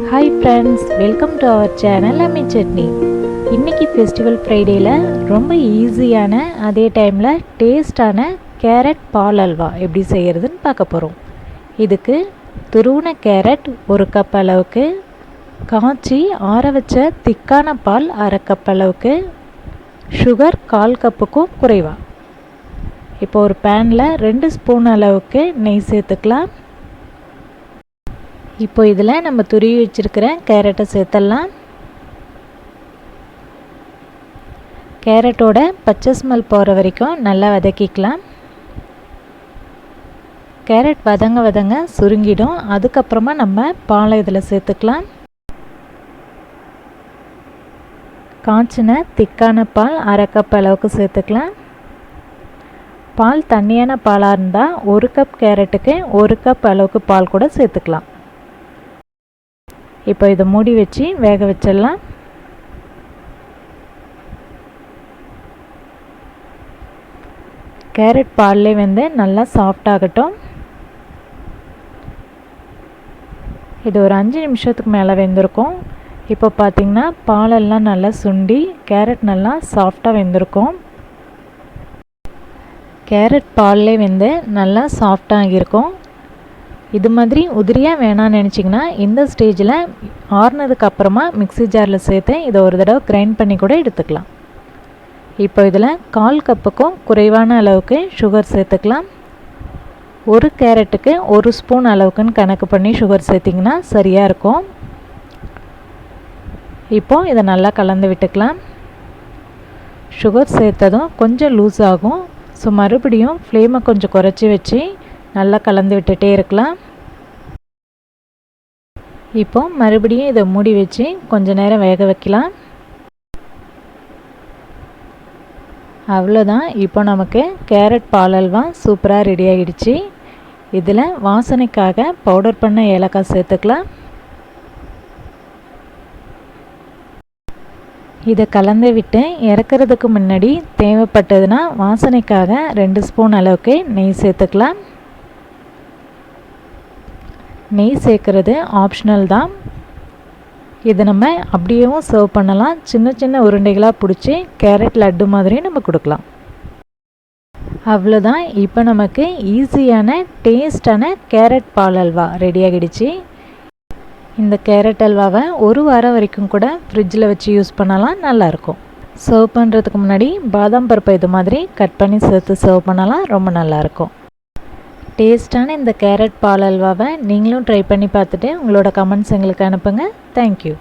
Hi friends, welcome to our channel Ammi Chutney. இன்னைக்கு festival ஃப்ரைடேல ரொம்ப ஈஸியான அதே டைம்ல டேஸ்டான கேரட் பால் அல்வா எப்படி செய்யறதுன்னு பார்க்க போறோம். இதுக்கு துருவின கேரட் 1 கப் அளவுக்கு, காய்ச்சி ஆற வச்ச திக்கான பால் 1/2 கப் அளவுக்கு, சுகர் 1/4 கப்புக்கும் குறைவா. இப்போ ஒரு பேன்ல 2 ஸ்பூன் அளவுக்கு நெய் சேர்த்துக்கலாம். இப்போ இதில் நம்ம துருவி வச்சிருக்கிற கேரட்டை சேர்த்துடலாம். கேரட்டோட பச்சை ஸ்மெல் போகிற வரைக்கும் நல்லா வதக்கிக்கலாம். கேரட் வதங்க சுருங்கிடும். அதுக்கப்புறமா நம்ம பாலை இதில் சேர்த்துக்கலாம். காய்ச்சின திக்கான பால் 1/2 கப் அளவுக்கு சேர்த்துக்கலாம். பால் தண்ணியான பாலாக இருந்தால் 1 கப் கேரட்டுக்கு 1 கப் அளவுக்கு பால் கூட சேர்த்துக்கலாம். இப்போ இதை மூடி வச்சு வேக வச்சிடலாம். கேரட் பால்லே வந்து நல்லா சாஃப்ட் ஆகட்டும். இது ஒரு 5 நிமிஷத்துக்கு மேலே வெந்திருக்கும். இப்போ பார்த்திங்கன்னா பாலெல்லாம் நல்லா சுண்டி கேரட் நல்லா சாஃப்டாக வெந்திருக்கும். கேரட் பால்லே வந்து நல்லா சாஃப்டாக இருக்கும். இது மாதிரி உதிரியாக வேணான்னு நினச்சிங்கன்னா இந்த ஸ்டேஜில் ஆறுனதுக்கு அப்புறமா மிக்ஸி ஜாரில் சேர்த்து இதை ஒரு தடவை கிரைண்ட் பண்ணி கூட எடுத்துக்கலாம். இப்போ இதில் 1/4 கப்புக்கும் குறைவான அளவுக்கு சுகர் சேர்த்துக்கலாம். ஒரு கேரட்டுக்கு 1 ஸ்பூன் அளவுக்குன்னு கணக்கு பண்ணி சுகர் சேர்த்திங்கன்னா சரியாக இருக்கும். இப்போது இதை நல்லா கலந்து விட்டுக்கலாம். சுகர் சேர்த்ததும் கொஞ்சம் லூஸ் ஆகும். ஸோ மறுபடியும் ஃப்ளேமை கொஞ்சம் குறைச்சி வச்சு நல்லா கலந்து விட்டுட்டே இருக்கலாம். இப்போ மறுபடியும் இதை மூடி வச்சு கொஞ்ச நேரம் வேக வைக்கலாம். அவ்வளோதான். இப்போ நமக்கு கேரட் பால் அல்வா சூப்பராக ரெடி ஆகிடுச்சு. இதில் வாசனைக்காக பவுடர் பண்ண ஏலக்காய் சேர்த்துக்கலாம். இதை கலந்து விட்டு இறக்குறதுக்கு முன்னாடி தேவைப்பட்டதுன்னா வாசனைக்காக 2 ஸ்பூன் அளவுக்கு நெய் சேர்த்துக்கலாம். நெய் சேர்க்குறது ஆப்ஷனல் தான். இதை நம்ம அப்படியேவும் சர்வ் பண்ணலாம். சின்ன சின்ன உருண்டைகளாக பிடிச்சி கேரட் லட்டு மாதிரி நம்ம கொடுக்கலாம். அவ்வளோதான். இப்போ நமக்கு ஈஸியான டேஸ்டான கேரட் பால் அல்வா ரெடி ஆகிடுச்சு. இந்த கேரட் அல்வாவை 1 வாரம் வரைக்கும் கூட ஃப்ரிட்ஜில் வச்சு யூஸ் பண்ணலாம். நல்லாயிருக்கும். சர்வ் பண்ணுறதுக்கு முன்னாடி பாதாம் பருப்பை இது மாதிரி கட் பண்ணி சேர்த்து சர்வ் பண்ணலாம். ரொம்ப நல்லாயிருக்கும். டேஸ்டான இந்த கேரட் பால் அல்வாவை நீங்களும் ட்ரை பண்ணி பார்த்துட்டு உங்களோட கமெண்ட்ஸ் எங்களுக்கு அனுப்புங்க. தேங்க்யூ.